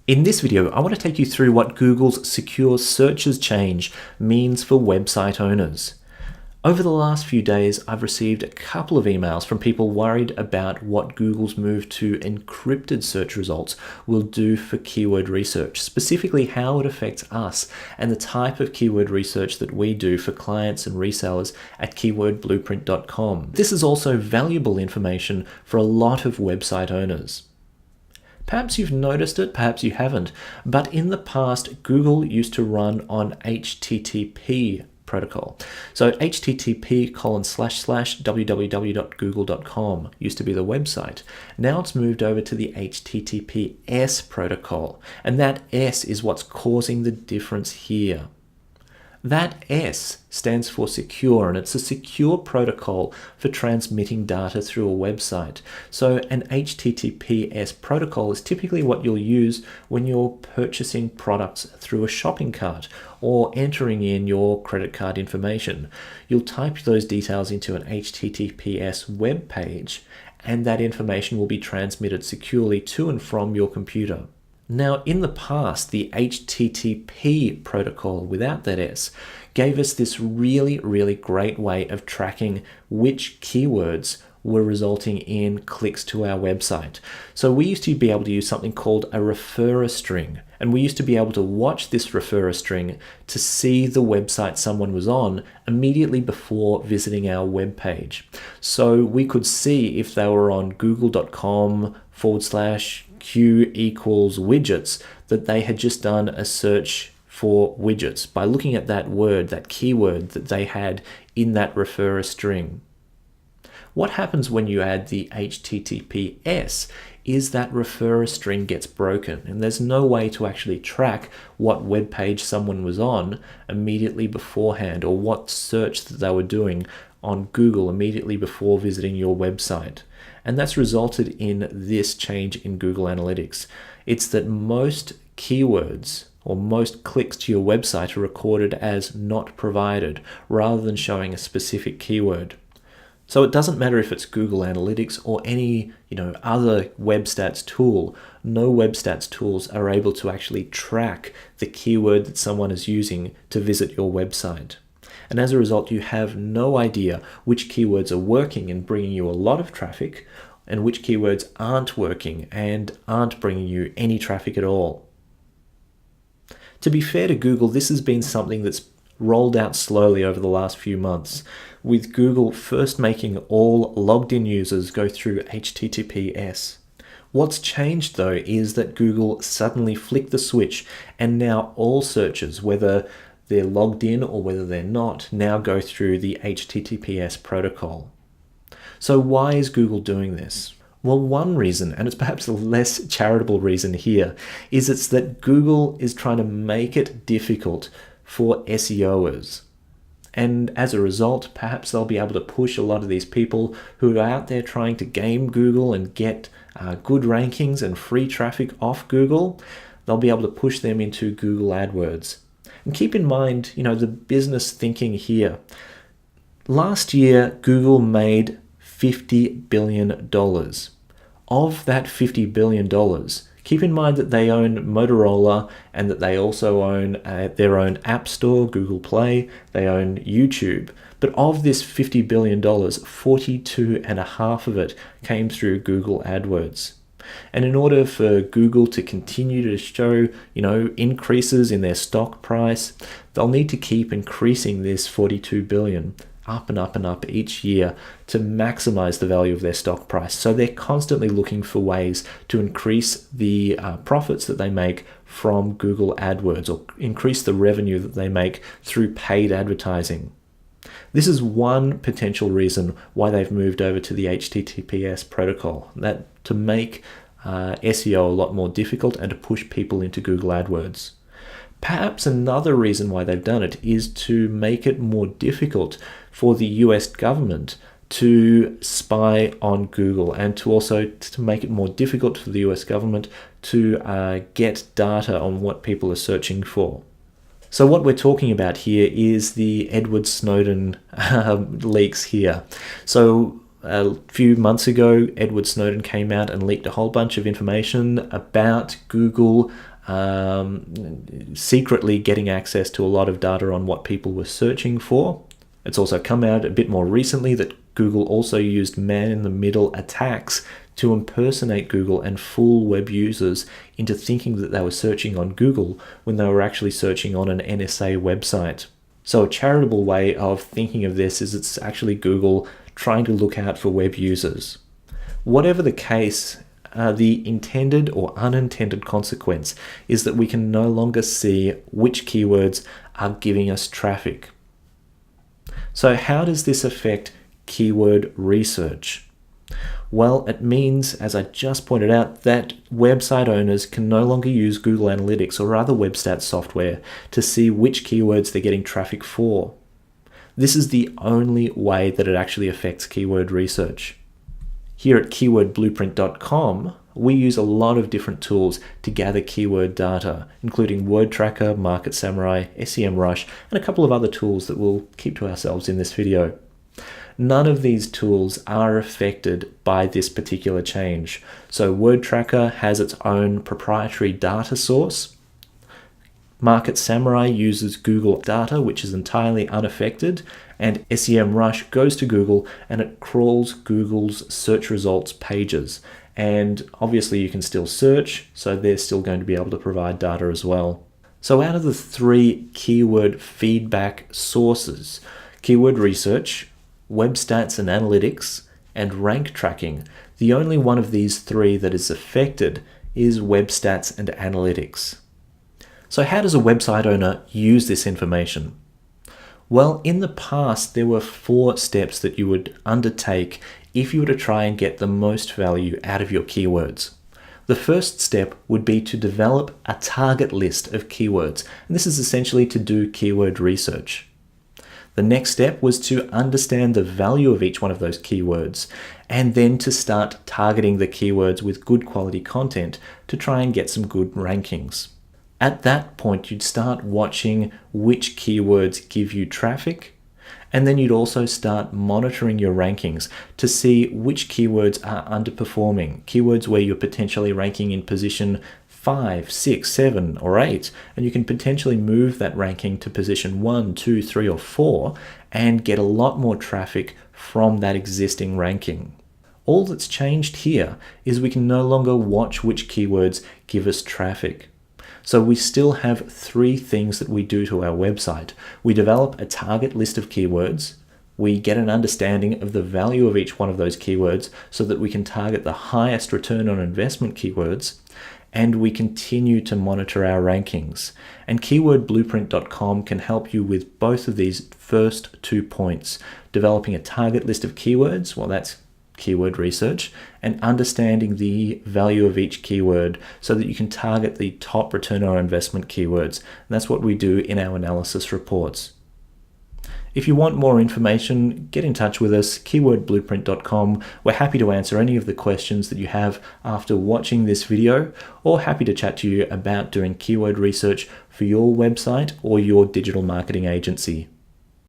In this video, I want to take you through what Google's Secure Searches change means for website owners. Over the last few days, I've received a couple of emails from people worried about what Google's move to encrypted search results will do for keyword research, specifically how it affects us and the type of keyword research that we do for clients and resellers at keywordblueprint.com. This is also valuable information for a lot of website owners. Perhaps you've noticed it, perhaps you haven't, but in the past, Google used to run on HTTP protocol. So http://www.google.com used to be the website. Now it's moved over to the HTTPS protocol, and that S is what's causing the difference here. That S stands for secure, and it's a secure protocol for transmitting data through a website. So an HTTPS protocol is typically what you'll use when you're purchasing products through a shopping cart or entering in your credit card information. You'll type those details into an HTTPS web page, and that information will be transmitted securely to and from your computer. Now, in the past, the HTTP protocol without that S gave us this really great way of tracking which keywords were resulting in clicks to our website. So we used to be able to use something called a referrer string, and we used to be able to watch this referrer string to see the website someone was on immediately before visiting our web page. So we could see if they were on google.com/Q equals widgets, that they had just done a search for widgets by looking at that word, that keyword that they had in that referrer string. What happens when you add the HTTPS is that referrer string gets broken, and there's no way to actually track what web page someone was on immediately beforehand, or what search that they were doing on Google immediately before visiting your website. And that's resulted in this change in Google Analytics. It's that most keywords or most clicks to your website are recorded as not provided rather than showing a specific keyword. So it doesn't matter if it's Google Analytics or any other web stats tool. No web stats tools are able to actually track the keyword that someone is using to visit your website. And as a result, you have no idea which keywords are working and bringing you a lot of traffic, and which keywords aren't working and aren't bringing you any traffic at all. To be fair to Google, this has been something that's rolled out slowly over the last few months, with Google first making all logged in users go through HTTPS. What's changed though is that Google suddenly flicked the switch, and now all searches, whether they're logged in or whether they're not, now go through the HTTPS protocol. So why is Google doing this? Well, one reason, and it's perhaps a less charitable reason here, is it's that Google is trying to make it difficult for SEOers. And as a result, perhaps they'll be able to push a lot of these people who are out there trying to game Google and get good rankings and free traffic off Google. They'll be able to push them into Google AdWords. And keep in mind, the business thinking here. Last year, Google made $50 billion. Of that $50 billion, keep in mind that they own Motorola and that they also own their own App Store, Google Play, they own YouTube. But of this $50 billion, 42.5 of it came through Google AdWords. And in order for Google to continue to show, increases in their stock price, they'll need to keep increasing this 42 billion up and up and up each year to maximize the value of their stock price. So they're constantly looking for ways to increase the profits that they make from Google AdWords, or increase the revenue that they make through paid advertising. This is one potential reason why they've moved over to the HTTPS protocol, that to make SEO a lot more difficult and to push people into Google AdWords. Perhaps another reason why they've done it is to make it more difficult for the US government to spy on Google, and to also to make it more difficult for the US government to get data on what people are searching for. So what we're talking about here is the Edward Snowden leaks here. So a few months ago, Edward Snowden came out and leaked a whole bunch of information about Google secretly getting access to a lot of data on what people were searching for. It's also come out a bit more recently that Google also used man-in-the-middle attacks to impersonate Google and fool web users into thinking that they were searching on Google when they were actually searching on an NSA website. So a charitable way of thinking of this is it's actually Google trying to look out for web users. Whatever the case, the intended or unintended consequence is that we can no longer see which keywords are giving us traffic. So how does this affect keyword research? Well, it means, as I just pointed out, that website owners can no longer use Google Analytics or other web stats software to see which keywords they're getting traffic for. This is the only way that it actually affects keyword research. Here at keywordblueprint.com, we use a lot of different tools to gather keyword data, including WordTracker, Market Samurai, SEMrush, and a couple of other tools that we'll keep to ourselves in this video. None of these tools are affected by this particular change. So WordTracker has its own proprietary data source. Market Samurai uses Google data, which is entirely unaffected, and SEMrush goes to Google and it crawls Google's search results pages. And obviously you can still search, so they're still going to be able to provide data as well. So out of the three keyword feedback sources, keyword research, web stats and analytics, and rank tracking, the only one of these three that is affected is web stats and analytics. So how does a website owner use this information? Well, in the past, there were 4 steps that you would undertake if you were to try and get the most value out of your keywords. The first step would be to develop a target list of keywords, and this is essentially to do keyword research. The next step was to understand the value of each one of those keywords, and then to start targeting the keywords with good quality content to try and get some good rankings. At that point, you'd start watching which keywords give you traffic, and then you'd also start monitoring your rankings to see which keywords are underperforming, keywords where you're potentially ranking in position 5, 6, 7, or 8, and you can potentially move that ranking to position 1, 2, 3, or 4 and get a lot more traffic from that existing ranking. All that's changed here is we can no longer watch which keywords give us traffic. So we still have 3 things that we do to our website. We develop a target list of keywords, we get an understanding of the value of each one of those keywords so that we can target the highest return on investment keywords, and we continue to monitor our rankings. And keywordblueprint.com can help you with both of these first 2 points, developing a target list of keywords, well, that's keyword research, and understanding the value of each keyword so that you can target the top return on investment keywords. And that's what we do in our analysis reports. If you want more information, get in touch with us, keywordblueprint.com. We're happy to answer any of the questions that you have after watching this video, or happy to chat to you about doing keyword research for your website or your digital marketing agency.